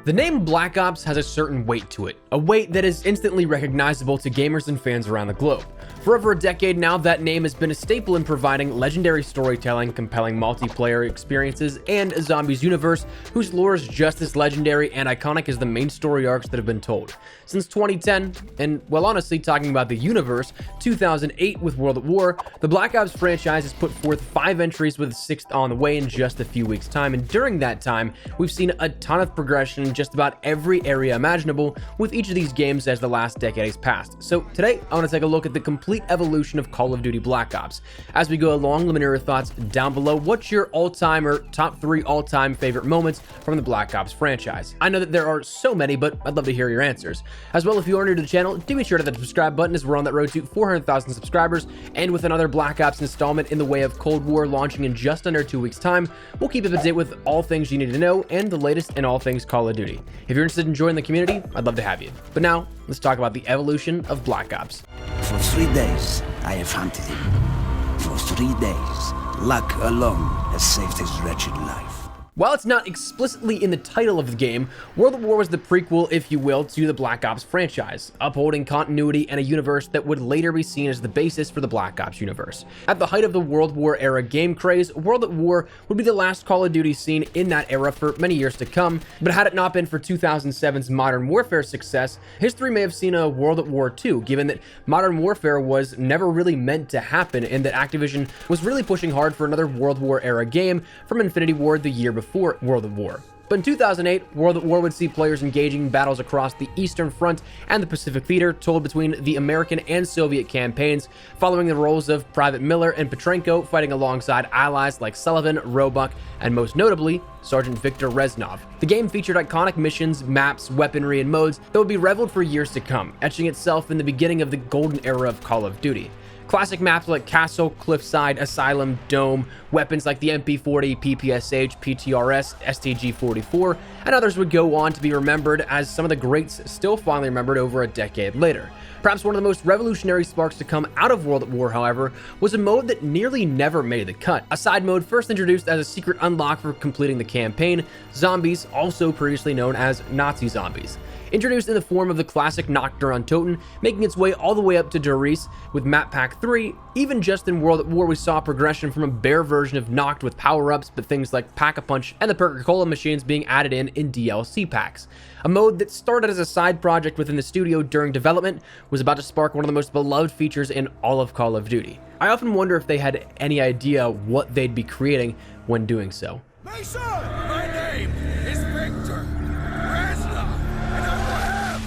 The name Black Ops has a certain weight to it, a weight that is instantly recognizable to gamers and fans around the globe. For over a decade now, that name has been a staple in providing legendary storytelling, compelling multiplayer experiences, and a zombies universe whose lore is just as legendary and iconic as the main story arcs that have been told. Since 2010, and well, honestly, talking about the universe, 2008 with World at War, the Black Ops franchise has put forth 5 entries with a 6th on the way in just a few weeks' time, and during that time, we've seen a ton of progression in just about every area imaginable with each of these games as the last decade has passed. So today, I want to take a look at the complete evolution of Call of Duty Black Ops. As we go along, let me know your thoughts down below. What's your all-time or top 3 all-time favorite moments from the Black Ops franchise? I know that there are so many, but I'd love to hear your answers. As well, if you are new to the channel, do be sure to hit the subscribe button as we're on that road to 400,000 subscribers, and with another Black Ops installment in the way of Cold War launching in just under 2 weeks' time, we'll keep up to date with all things you need to know and the latest in all things Call of Duty. If you're interested in joining the community, I'd love to have you. But now, let's talk about the evolution of Black Ops. For 3 days, I have hunted him. For 3 days, luck alone has saved his wretched life. While it's not explicitly in the title of the game, World at War was the prequel, if you will, to the Black Ops franchise, upholding continuity and a universe that would later be seen as the basis for the Black Ops universe. At the height of the World War era game craze, World at War would be the last Call of Duty seen in that era for many years to come, but had it not been for 2007's Modern Warfare success, history may have seen a World at War 2, given that Modern Warfare was never really meant to happen and that Activision was really pushing hard for another World War era game from Infinity Ward the year before World at War. But in 2008, World at War would see players engaging in battles across the Eastern Front and the Pacific Theater, told between the American and Soviet campaigns, following the roles of Private Miller and Petrenko fighting alongside allies like Sullivan, Roebuck, and most notably, Sergeant Viktor Reznov. The game featured iconic missions, maps, weaponry, and modes that would be reveled for years to come, etching itself in the beginning of the golden era of Call of Duty. Classic maps like Castle, Cliffside, Asylum, Dome, weapons like the MP40, PPSH, PTRS, STG-44, and others would go on to be remembered as some of the greats still fondly remembered over a decade later. Perhaps one of the most revolutionary sparks to come out of World at War, however, was a mode that nearly never made the cut. A side mode first introduced as a secret unlock for completing the campaign, Zombies, also previously known as Nazi Zombies. Introduced in the form of the classic Nocturne on Toten, making its way all the way up to Doris with Map Pack 3, even just in World at War we saw progression from a bare version of Noct with power-ups, but things like Pack-a-Punch and the Perca-Cola machines being added in DLC packs. A mode that started as a side project within the studio during development was about to spark one of the most beloved features in all of Call of Duty. I often wonder if they had any idea what they'd be creating when doing so. Mason! My name is Victor Reznov, and I will have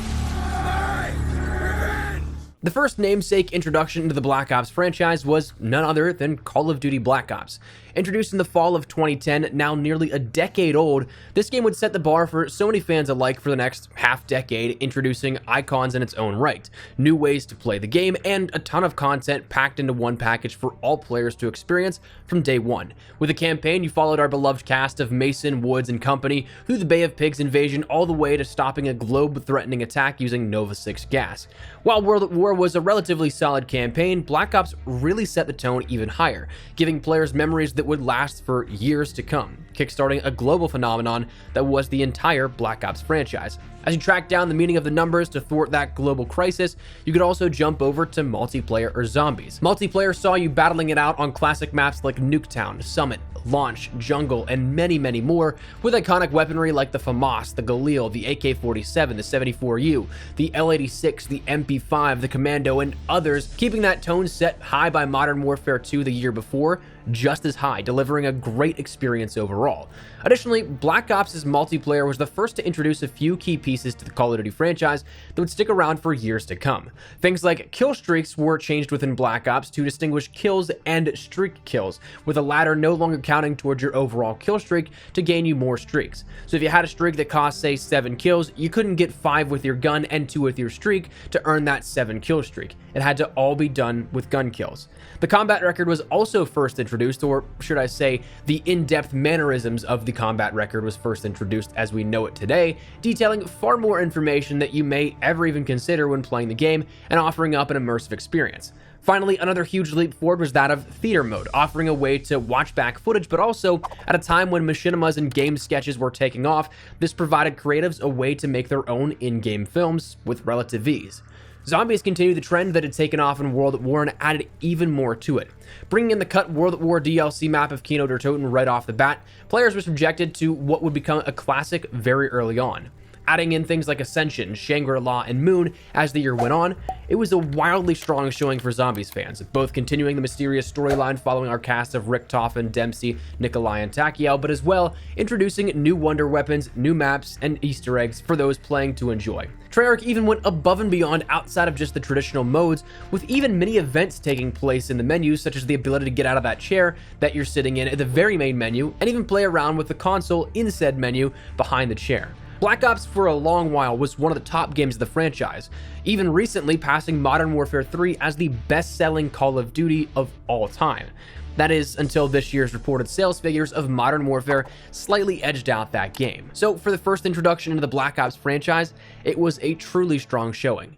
my revenge! The first namesake introduction into the Black Ops franchise was none other than Call of Duty Black Ops. Introduced in the fall of 2010, now nearly a decade old, this game would set the bar for so many fans alike for the next half-decade, introducing icons in its own right, new ways to play the game, and a ton of content packed into one package for all players to experience from day one. With the campaign, you followed our beloved cast of Mason, Woods, and company through the Bay of Pigs invasion all the way to stopping a globe-threatening attack using Nova 6 gas. While World at War was a relatively solid campaign, Black Ops really set the tone even higher, giving players memories that would last for years to come, kickstarting a global phenomenon that was the entire Black Ops franchise. As you track down the meaning of the numbers to thwart that global crisis, you could also jump over to multiplayer or zombies. Multiplayer saw you battling it out on classic maps like Nuketown, Summit, Launch, Jungle, and many, many more, with iconic weaponry like the FAMAS, the Galil, the AK-47, the 74U, the L-86, the MP5, the Commando, and others, keeping that tone set high by Modern Warfare 2 the year before, just as high, delivering a great experience overall. Additionally, Black Ops' multiplayer was the first to introduce a few key pieces to the Call of Duty franchise that would stick around for years to come. Things like kill streaks were changed within Black Ops to distinguish kills and streak kills, with the latter no longer counting towards your overall kill streak to gain you more streaks. So if you had a streak that cost, say, 7 kills, you couldn't get 5 with your gun and 2 with your streak to earn that 7 kill streak. It had to all be done with gun kills. The combat record was also first introduced, or should I say, the in-depth mannerisms of the combat record was first introduced as we know it today, detailing far more information that you may ever even consider when playing the game and offering up an immersive experience. Finally, another huge leap forward was that of theater mode, offering a way to watch back footage, but also at a time when machinimas and game sketches were taking off, this provided creatives a way to make their own in-game films with relative ease. Zombies continued the trend that had taken off in World at War and added even more to it. Bringing in the cut World at War DLC map of Kino der Toten right off the bat, players were subjected to what would become a classic very early on. Adding in things like Ascension, Shangri-La, and Moon as the year went on, it was a wildly strong showing for Zombies fans, both continuing the mysterious storyline following our cast of Richtofen, Dempsey, Nikolai, and Takiel, but as well introducing new wonder weapons, new maps, and Easter eggs for those playing to enjoy. Treyarch even went above and beyond outside of just the traditional modes, with even mini events taking place in the menus, such as the ability to get out of that chair that you're sitting in at the very main menu, and even play around with the console in said menu behind the chair. Black Ops for a long while was one of the top games of the franchise, even recently passing Modern Warfare 3 as the best-selling Call of Duty of all time. That is, until this year's reported sales figures of Modern Warfare slightly edged out that game. So for the first introduction into the Black Ops franchise, it was a truly strong showing.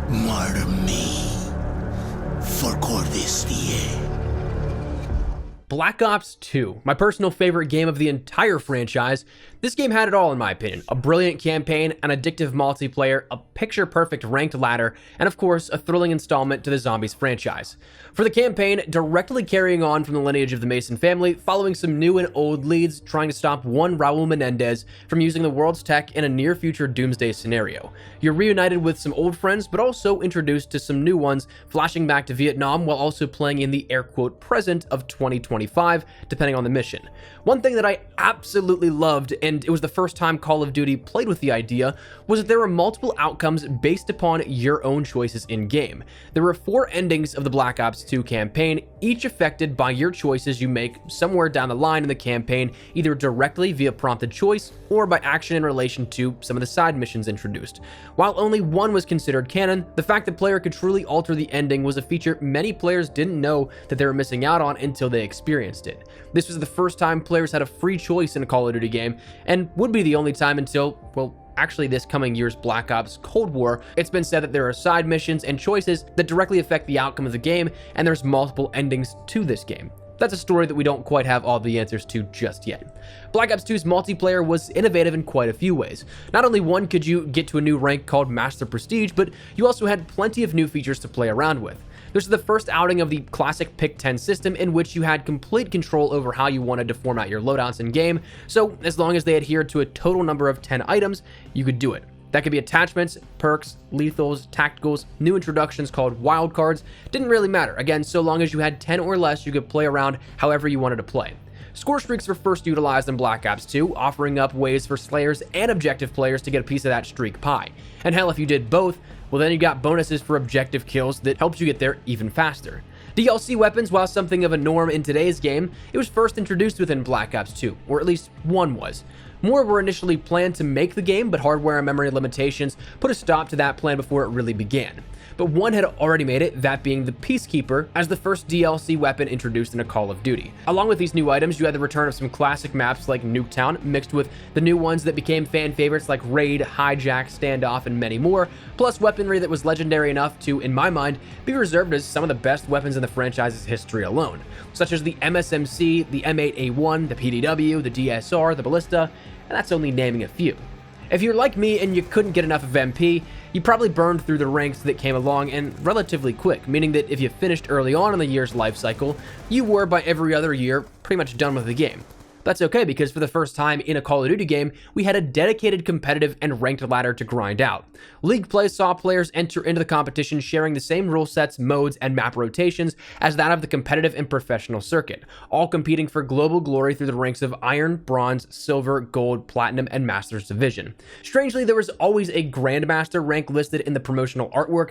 Murder me for Cordistie. Black Ops 2, my personal favorite game of the entire franchise. This game had it all in my opinion. A brilliant campaign, an addictive multiplayer, a picture-perfect ranked ladder, and of course, a thrilling installment to the Zombies franchise. For the campaign, directly carrying on from the lineage of the Mason family, following some new and old leads, trying to stop one Raul Menendez from using the world's tech in a near-future doomsday scenario. You're reunited with some old friends, but also introduced to some new ones, flashing back to Vietnam while also playing in the air quote present of 2025, depending on the mission. One thing that I absolutely loved, and it was the first time Call of Duty played with the idea, was that there were multiple outcomes based upon your own choices in-game. There were 4 endings of the Black Ops 2 campaign, each affected by your choices you make somewhere down the line in the campaign, either directly via prompted choice or by action in relation to some of the side missions introduced. While only one was considered canon, the fact that player could truly alter the ending was a feature many players didn't know that they were missing out on until they experienced it. This was the first time players had a free choice in a Call of Duty game, and would be the only time until, well, actually this coming year's Black Ops Cold War. It's been said that there are side missions and choices that directly affect the outcome of the game, and there's multiple endings to this game. That's a story that we don't quite have all the answers to just yet. Black Ops 2's multiplayer was innovative in quite a few ways. Not only one could you get to a new rank called Master Prestige, but you also had plenty of new features to play around with. This is the first outing of the classic Pick 10 system in which you had complete control over how you wanted to format your loadouts in game, so as long as they adhered to a total number of 10 items, you could do it. That could be attachments, perks, lethals, tacticals, new introductions called wildcards, didn't really matter. Again, so long as you had 10 or less, you could play around however you wanted to play. Score streaks were first utilized in Black Ops 2, offering up ways for slayers and objective players to get a piece of that streak pie. And hell, if you did both, well then you got bonuses for objective kills that helped you get there even faster. DLC weapons, while something of a norm in today's game, it was first introduced within Black Ops 2, or at least one was. More were initially planned to make the game, but hardware and memory limitations put a stop to that plan before it really began. But one had already made it, that being the Peacekeeper, as the first DLC weapon introduced in a Call of Duty. Along with these new items, you had the return of some classic maps like Nuketown, mixed with the new ones that became fan favorites like Raid, Hijack, Standoff, and many more, plus weaponry that was legendary enough to, in my mind, be reserved as some of the best weapons in the franchise's history alone, such as the MSMC, the M8A1, the PDW, the DSR, the Ballista, and that's only naming a few. If you're like me and you couldn't get enough of MP, you probably burned through the ranks that came along and relatively quick, meaning that if you finished early on in the year's life cycle, you were by every other year pretty much done with the game. That's okay, because for the first time in a Call of Duty game, we had a dedicated competitive and ranked ladder to grind out. League play saw players enter into the competition sharing the same rule sets, modes, and map rotations as that of the competitive and professional circuit, all competing for global glory through the ranks of Iron, Bronze, Silver, Gold, Platinum, and Masters Division. Strangely, there was always a Grandmaster rank listed in the promotional artwork,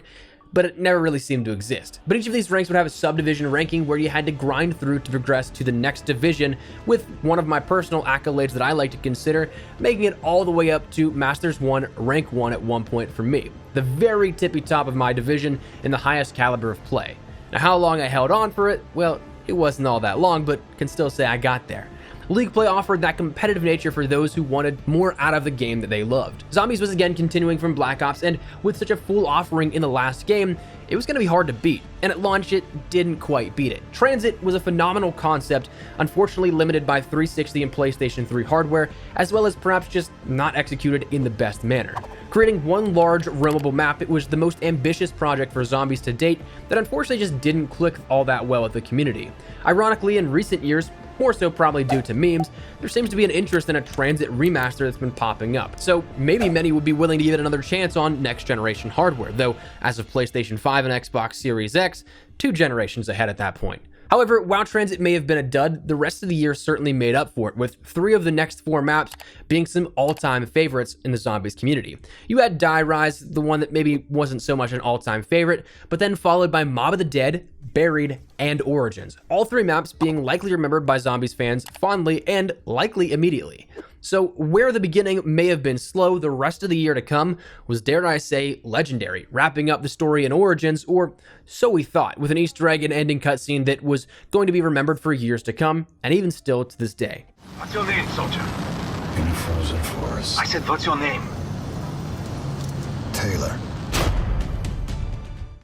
but it never really seemed to exist. But each of these ranks would have a subdivision ranking where you had to grind through to progress to the next division, with one of my personal accolades that I like to consider making it all the way up to Masters 1, Rank 1 at one point for me, the very tippy top of my division in the highest caliber of play. Now how long I held on for it, well, it wasn't all that long, but can still say I got there. League play offered that competitive nature for those who wanted more out of the game that they loved. Zombies was again continuing from Black Ops, and with such a full offering in the last game, it was going to be hard to beat, and at launch it didn't quite beat it. Transit was a phenomenal concept, unfortunately limited by 360 and PlayStation 3 hardware, as well as perhaps just not executed in the best manner. Creating one large roamable map, it was the most ambitious project for Zombies to date that unfortunately just didn't click all that well with the community. Ironically, in recent years, more so probably due to memes, there seems to be an interest in a Transit remaster that's been popping up. So maybe many would be willing to give it another chance on next generation hardware, though as of PlayStation 5 and Xbox Series X, 2 generations ahead at that point. However, while Transit may have been a dud, the rest of the year certainly made up for it, with 3 of the next 4 maps being some all-time favorites in the Zombies community. You had Die Rise, the one that maybe wasn't so much an all-time favorite, but then followed by Mob of the Dead, Buried, and Origins, all 3 maps being likely remembered by Zombies fans fondly and likely immediately. So where the beginning may have been slow, the rest of the year to come was, dare I say, legendary, wrapping up the story in Origins, or so we thought, with an Easter egg and ending cutscene that was going to be remembered for years to come, and even still to this day. What's your name, soldier? In a frozen forest. I said, what's your name? Taylor.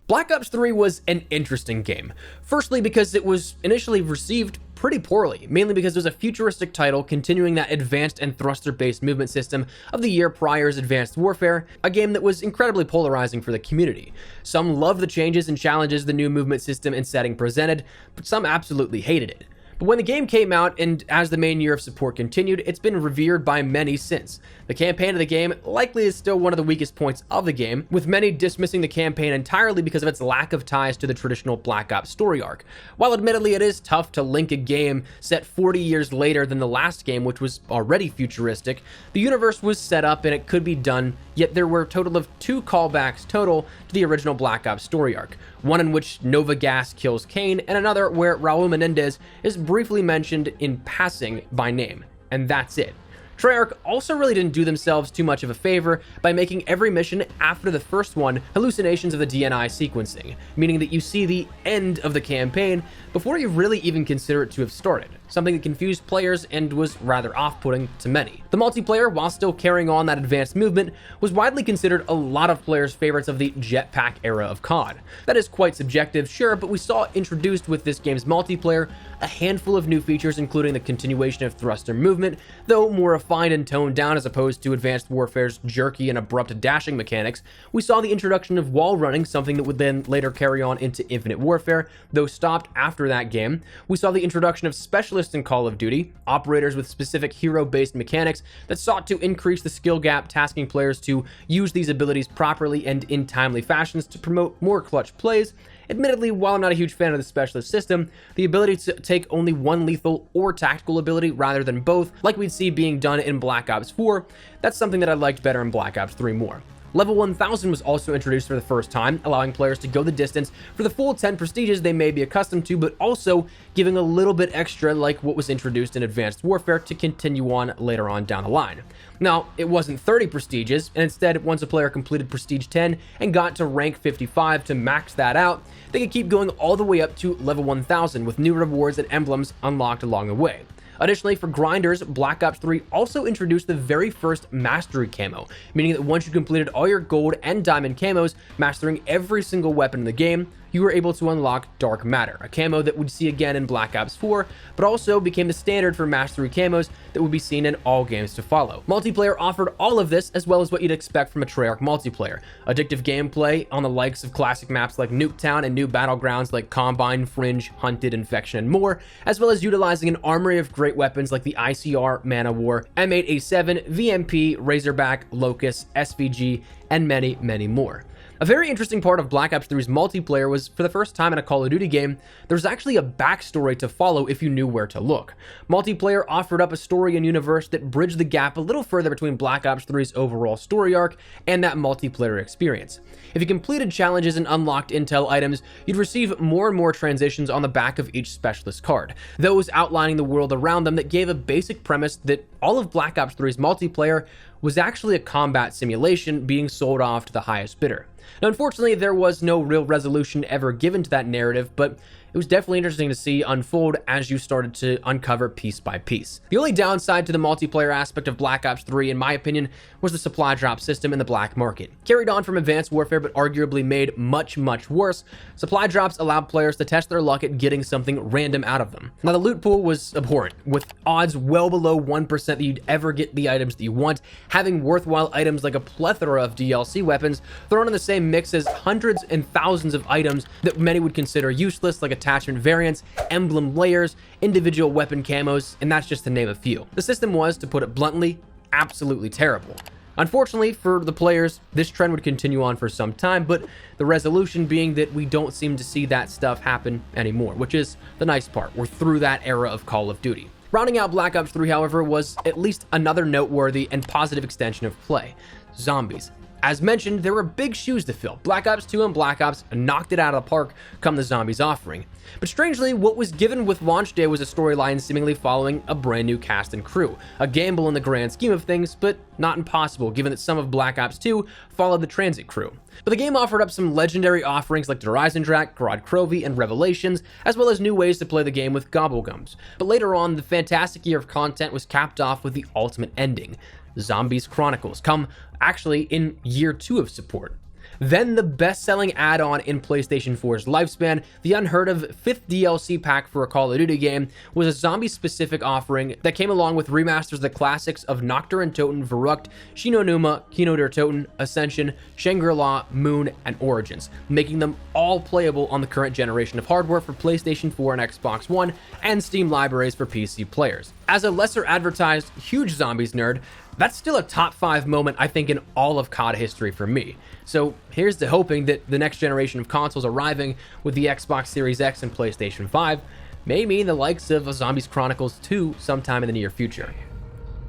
Black Ops 3 was an interesting game. Firstly, because it was initially received pretty poorly, mainly because it was a futuristic title continuing that advanced and thruster-based movement system of the year prior's Advanced Warfare, a game that was incredibly polarizing for the community. Some loved the changes and challenges the new movement system and setting presented, but some absolutely hated it. But when the game came out, and as the main year of support continued, it's been revered by many since. The campaign of the game likely is still one of the weakest points of the game, with many dismissing the campaign entirely because of its lack of ties to the traditional Black Ops story arc. While admittedly it is tough to link a game set 40 years later than the last game, which was already futuristic, the universe was set up and it could be done, yet there were a total of 2 callbacks total to the original Black Ops story arc. One in which Nova Gas kills Kane, and another where Raul Menendez is briefly mentioned in passing by name, and that's it. Treyarch also really didn't do themselves too much of a favor by making every mission after the first one hallucinations of the DNI sequencing, meaning that you see the end of the campaign before you really even consider it to have started, something that confused players and was rather off-putting to many. The multiplayer, while still carrying on that advanced movement, was widely considered a lot of players' favorites of the jetpack era of COD. That is quite subjective, sure, but we saw introduced with this game's multiplayer a handful of new features, including the continuation of thruster movement, though more refined and toned down as opposed to Advanced Warfare's jerky and abrupt dashing mechanics. We saw the introduction of wall running, something that would then later carry on into Infinite Warfare, though stopped after that game. We saw the introduction of specialists in Call of Duty, operators with specific hero-based mechanics that sought to increase the skill gap, tasking players to use these abilities properly and in timely fashions to promote more clutch plays. Admittedly, while I'm not a huge fan of the specialist system, the ability to take only one lethal or tactical ability rather than both, like we'd see being done in Black Ops 4, that's something that I liked better in Black Ops 3 more. Level 1000 was also introduced for the first time, allowing players to go the distance for the full 10 prestiges they may be accustomed to, but also giving a little bit extra like what was introduced in Advanced Warfare to continue on later on down the line. Now, it wasn't 30 prestiges, and instead, once a player completed Prestige 10 and got to rank 55 to max that out, they could keep going all the way up to level 1000 with new rewards and emblems unlocked along the way. Additionally, for grinders, Black Ops 3 also introduced the very first Mastery camo, meaning that once you completed all your gold and diamond camos, mastering every single weapon in the game, you were able to unlock Dark Matter, a camo that we'd see again in Black Ops 4, but also became the standard for Mastery camos that would be seen in all games to follow. Multiplayer offered all of this, as well as what you'd expect from a Treyarch multiplayer. Addictive gameplay on the likes of classic maps like Nuketown and new battlegrounds like Combine, Fringe, Hunted, Infection, and more, as well as utilizing an armory of great weapons like the ICR, Man of War, M8A7, VMP, Razorback, Locust, SVG, and many, many more. A very interesting part of Black Ops 3's multiplayer was, for the first time in a Call of Duty game, there was actually a backstory to follow if you knew where to look. Multiplayer offered up a story and universe that bridged the gap a little further between Black Ops 3's overall story arc and that multiplayer experience. If you completed challenges and unlocked intel items, you'd receive more and more transitions on the back of each specialist card, those outlining the world around them that gave a basic premise that all of Black Ops 3's multiplayer was actually a combat simulation being sold off to the highest bidder. Now, unfortunately, there was no real resolution ever given to that narrative, but it was definitely interesting to see unfold as you started to uncover piece by piece. The only downside to the multiplayer aspect of Black Ops 3, in my opinion, was the supply drop system in the black market. Carried on from Advanced Warfare, but arguably made much worse, supply drops allowed players to test their luck at getting something random out of them. Now, the loot pool was abhorrent, with odds well below 1% that you'd ever get the items that you want, having worthwhile items like a plethora of DLC weapons thrown in the same mix as hundreds and thousands of items that many would consider useless, like attachment variants, emblem layers, individual weapon camos, and that's just to name a few. The system was, to put it bluntly, absolutely terrible. Unfortunately for the players, this trend would continue on for some time, but the resolution being that we don't seem to see that stuff happen anymore, which is the nice part. We're through that era of Call of Duty. Rounding out Black Ops 3, however, was at least another noteworthy and positive extension of play: zombies. As mentioned, there were big shoes to fill. Black Ops 2 and Black Ops knocked it out of the park come the zombies offering. But strangely, what was given with launch day was a storyline seemingly following a brand new cast and crew. A gamble in the grand scheme of things, but not impossible given that some of Black Ops 2 followed the transit crew. But the game offered up some legendary offerings like Dreisendracht, Grod Krovi, and Revelations, as well as new ways to play the game with Gobblegums. But later on, the fantastic year of content was capped off with the ultimate ending: Zombies Chronicles, come actually in year 2 of support. Then the best-selling add-on in PlayStation 4's lifespan, the unheard of 5th DLC pack for a Call of Duty game, was a zombie-specific offering that came along with remasters of the classics of Nocturne Toten, Verrucht, Shinonuma, Kino der Toten, Ascension, Shangri-La, Moon, and Origins, making them all playable on the current generation of hardware for PlayStation 4 and Xbox One, and Steam libraries for PC players. As a lesser advertised huge zombies nerd, that's still a top 5 moment, I think, in all of COD history for me. So here's to hoping that the next generation of consoles arriving with the Xbox Series X and PlayStation 5 may mean the likes of Zombies Chronicles 2 sometime in the near future.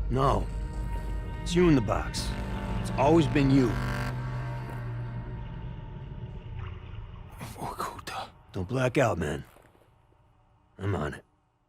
No. It's you in the box. It's always been you. Don't black out, man. I'm on it.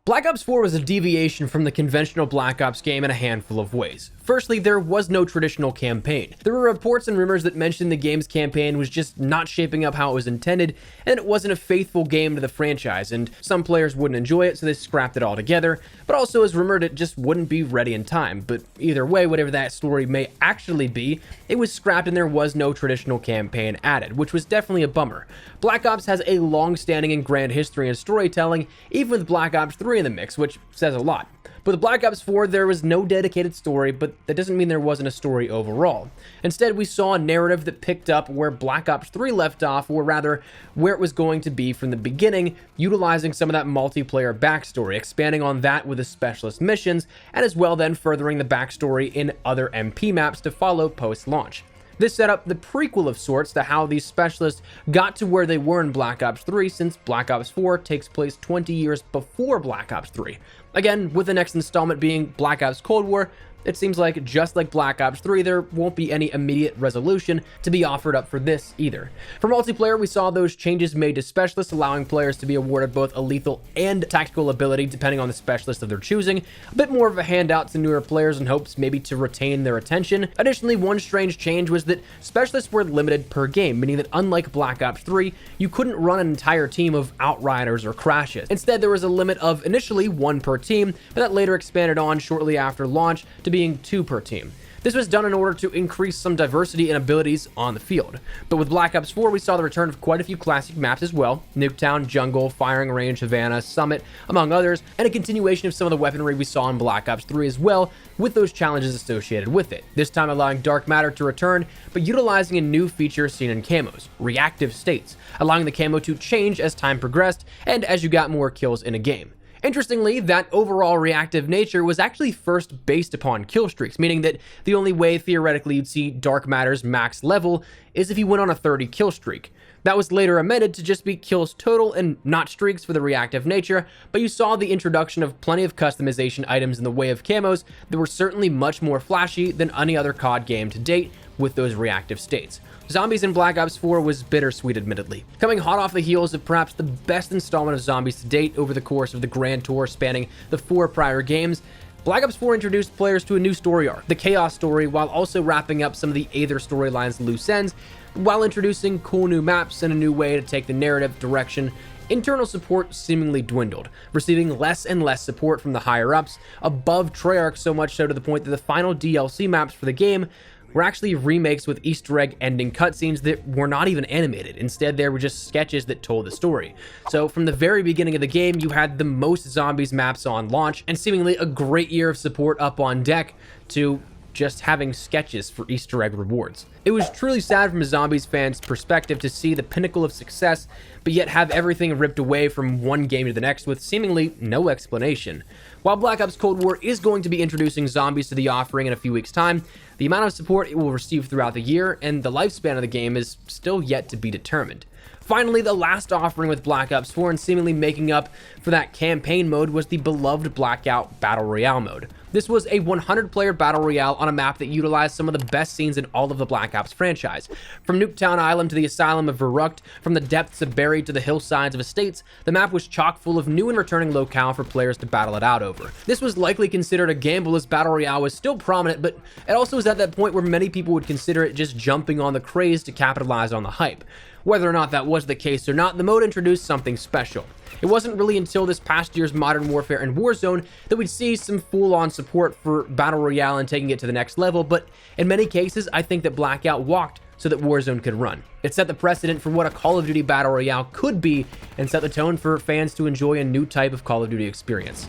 Black Ops 4 was a deviation from the conventional Black Ops game in a handful of ways. Firstly, there was no traditional campaign. There were reports and rumors that mentioned the game's campaign was just not shaping up how it was intended, and it wasn't a faithful game to the franchise, and some players wouldn't enjoy it, so they scrapped it altogether, but also as rumored it just wouldn't be ready in time. But either way, whatever that story may actually be, it was scrapped and there was no traditional campaign added, which was definitely a bummer. Black Ops has a long-standing and grand history in storytelling, even with Black Ops 3 in the mix, which says a lot. But with Black Ops 4, there was no dedicated story, but that doesn't mean there wasn't a story overall. Instead, we saw a narrative that picked up where Black Ops 3 left off, or rather, where it was going to be from the beginning, utilizing some of that multiplayer backstory, expanding on that with the specialist missions, and as well then furthering the backstory in other MP maps to follow post-launch. This set up the prequel of sorts to how these specialists got to where they were in Black Ops 3, since Black Ops 4 takes place 20 years before Black Ops 3. Again, with the next installment being Black Ops Cold War, it seems like, just like Black Ops 3, there won't be any immediate resolution to be offered up for this either. For multiplayer, we saw those changes made to specialists, allowing players to be awarded both a lethal and tactical ability depending on the specialist of their choosing, a bit more of a handout to newer players in hopes maybe to retain their attention. Additionally, one strange change was that specialists were limited per game, meaning that unlike Black Ops 3, you couldn't run an entire team of Outriders or Crashes. Instead, there was a limit of initially 1 per team, but that later expanded on shortly after launch to being 2 per team. This was done in order to increase some diversity and abilities on the field. But with Black Ops 4, we saw the return of quite a few classic maps as well: Nuketown, Jungle, Firing Range, Havana, Summit, among others, and a continuation of some of the weaponry we saw in Black Ops 3 as well, with those challenges associated with it. This time allowing Dark Matter to return, but utilizing a new feature seen in camos: reactive states, allowing the camo to change as time progressed and as you got more kills in a game. Interestingly, that overall reactive nature was actually first based upon kill streaks, meaning that the only way theoretically you'd see Dark Matter's max level is if you went on a 30 kill streak. That was later amended to just be kills total and not streaks for the reactive nature, but you saw the introduction of plenty of customization items in the way of camos that were certainly much more flashy than any other COD game to date with those reactive states. Zombies in Black Ops 4 was bittersweet, admittedly. Coming hot off the heels of perhaps the best installment of Zombies to date over the course of the Grand Tour spanning the 4 prior games, Black Ops 4 introduced players to a new story arc, the Chaos story, while also wrapping up some of the Aether storyline's loose ends, while introducing cool new maps and a new way to take the narrative direction internal support seemingly dwindled, receiving less and less support from the higher-ups above Treyarch, so much so to the point that the final DLC maps for the game were actually remakes with Easter egg ending cutscenes that were not even animated. Instead, they were just sketches that told the story. So from the very beginning of the game, you had the most zombies maps on launch, and seemingly a great year of support up on deck, to just having sketches for Easter egg rewards. It was truly sad from a zombies fan's perspective to see the pinnacle of success, but yet have everything ripped away from one game to the next with seemingly no explanation. While Black Ops Cold War is going to be introducing zombies to the offering in a few weeks' time, the amount of support it will receive throughout the year and the lifespan of the game is still yet to be determined. Finally, the last offering with Black Ops 4 and seemingly making up for that campaign mode was the beloved Blackout Battle Royale mode. This was a 100-player battle royale on a map that utilized some of the best scenes in all of the Black Ops franchise. From Nuketown Island to the Asylum of Verrucht, from the depths of Buried to the hillsides of Estates, the map was chock full of new and returning locale for players to battle it out over. This was likely considered a gamble as battle royale was still prominent, but it also was at that point where many people would consider it just jumping on the craze to capitalize on the hype. Whether or not that was the case or not, the mode introduced something special. It wasn't really until this past year's Modern Warfare and Warzone that we'd see some full-on support for Battle Royale and taking it to the next level, but in many cases, I think that Blackout walked so that Warzone could run. It set the precedent for what a Call of Duty Battle Royale could be and set the tone for fans to enjoy a new type of Call of Duty experience.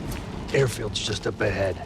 Airfield's just up ahead.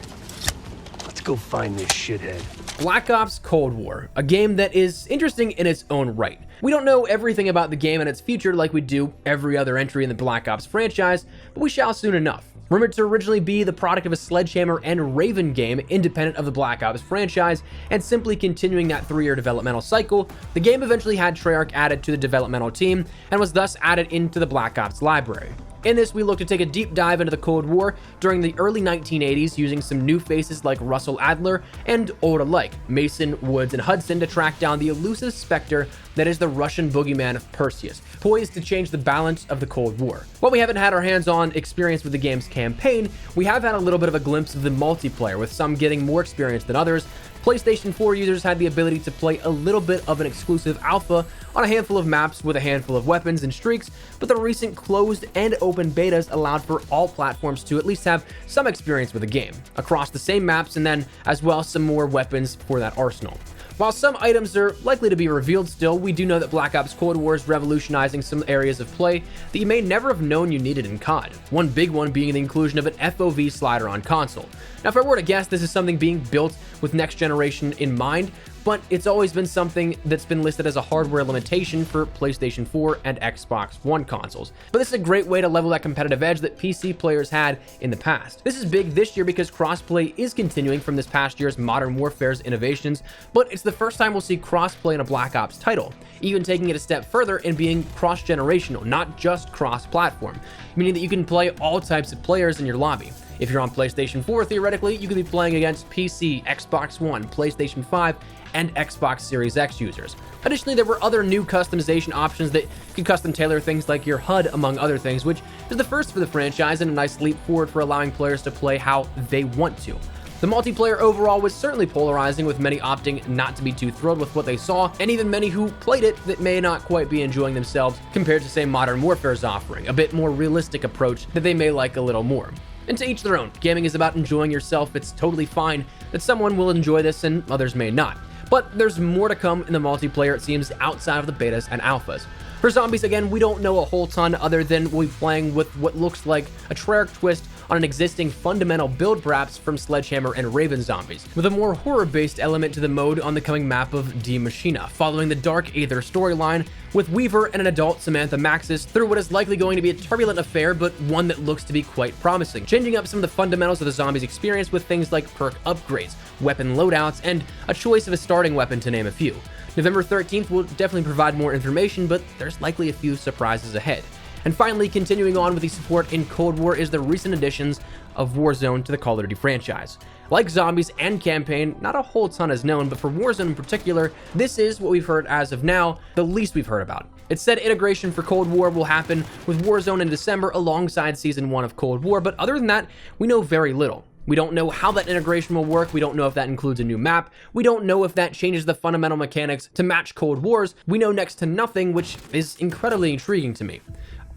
Let's go find this shithead. Black Ops Cold War, a game that is interesting in its own right. We don't know everything about the game and its future like we do every other entry in the Black Ops franchise, but we shall soon enough. Rumored to originally be the product of a Sledgehammer and Raven game independent of the Black Ops franchise, and simply continuing that 3-year developmental cycle, the game eventually had Treyarch added to the developmental team and was thus added into the Black Ops library. In this, we look to take a deep dive into the Cold War during the early 1980s using some new faces like Russell Adler and old alike, Mason, Woods, and Hudson to track down the elusive specter that is the Russian boogeyman of Perseus, poised to change the balance of the Cold War. While we haven't had our hands-on experience with the game's campaign, we have had a little bit of a glimpse of the multiplayer, with some getting more experience than others. PlayStation 4 users had the ability to play a little bit of an exclusive alpha on a handful of maps with a handful of weapons and streaks, but the recent closed and open betas allowed for all platforms to at least have some experience with the game, across the same maps, and then as well some more weapons for that arsenal. While some items are likely to be revealed still, we do know that Black Ops Cold War is revolutionizing some areas of play that you may never have known you needed in COD. One big one being the inclusion of an FOV slider on console. Now, if I were to guess, this is something being built with next generation in mind, but it's always been something that's been listed as a hardware limitation for PlayStation 4 and Xbox One consoles. But this is a great way to level that competitive edge that PC players had in the past. This is big this year because crossplay is continuing from this past year's Modern Warfare's innovations, but it's the first time we'll see crossplay in a Black Ops title, even taking it a step further and being cross-generational, not just cross-platform, meaning that you can play all types of players in your lobby. If you're on PlayStation 4, theoretically, you could be playing against PC, Xbox One, PlayStation 5, and Xbox Series X users. Additionally, there were other new customization options that could custom tailor things like your HUD, among other things, which is the first for the franchise and a nice leap forward for allowing players to play how they want to. The multiplayer overall was certainly polarizing, with many opting not to be too thrilled with what they saw, and even many who played it that may not quite be enjoying themselves compared to, say, Modern Warfare's offering, a bit more realistic approach that they may like a little more. And to each their own. Gaming is about enjoying yourself. It's totally fine that someone will enjoy this and others may not. But there's more to come in the multiplayer, it seems, outside of the betas and alphas. For zombies, again, we don't know a whole ton other than we'll be playing with what looks like a Treyarch twist on an existing fundamental build perhaps from Sledgehammer and Raven zombies, with a more horror-based element to the mode on the coming map of Die Machina, following the Dark Aether storyline, with Weaver and an adult Samantha Maxis through what is likely going to be a turbulent affair, but one that looks to be quite promising, changing up some of the fundamentals of the zombies experience with things like perk upgrades, weapon loadouts, and a choice of a starting weapon, to name a few. November 13th will definitely provide more information, but there's likely a few surprises ahead. And finally, continuing on with the support in Cold War is the recent additions of Warzone to the Call of Duty franchise. Like zombies and campaign, not a whole ton is known, but for Warzone in particular, this is what we've heard as of now, the least we've heard about. It said integration for Cold War will happen with Warzone in December alongside Season 1 of Cold War, but other than that, we know very little. We don't know how that integration will work. We don't know if that includes a new map. We don't know if that changes the fundamental mechanics to match Cold War's. We know next to nothing, which is incredibly intriguing to me.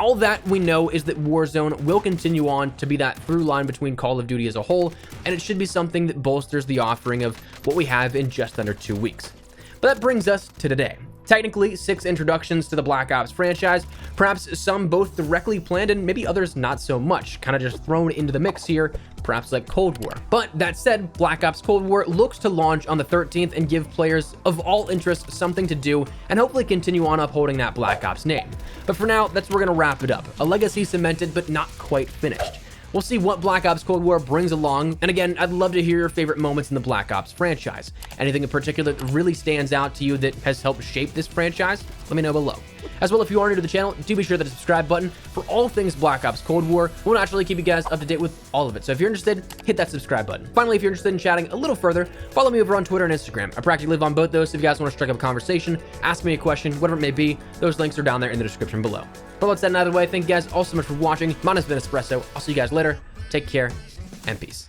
All that we know is that Warzone will continue on to be that through line between Call of Duty as a whole, and it should be something that bolsters the offering of what we have in just under 2 weeks. But that brings us to today. Technically, 6 introductions to the Black Ops franchise, perhaps some both directly planned and maybe others not so much, kind of just thrown into the mix here, perhaps like Cold War. But that said, Black Ops Cold War looks to launch on the 13th and give players of all interests something to do and hopefully continue on upholding that Black Ops name. But for now, that's where we're gonna wrap it up. A legacy cemented, but not quite finished. We'll see what Black Ops Cold War brings along, and again, I'd love to hear your favorite moments in the Black Ops franchise. Anything in particular that really stands out to you that has helped shape this franchise? Let me know below. As well, if you are new to the channel, do be sure to hit the subscribe button for all things Black Ops Cold War. We'll naturally keep you guys up to date with all of it, so if you're interested, hit that subscribe button. Finally, if you're interested in chatting a little further, follow me over on Twitter and Instagram. I practically live on both those, so if you guys want to strike up a conversation, ask me a question, whatever it may be, those links are down there in the description below. But let's get out of the way. Thank you guys all so much for watching. Mine has been Espresso. I'll see you guys later. Take care, and peace.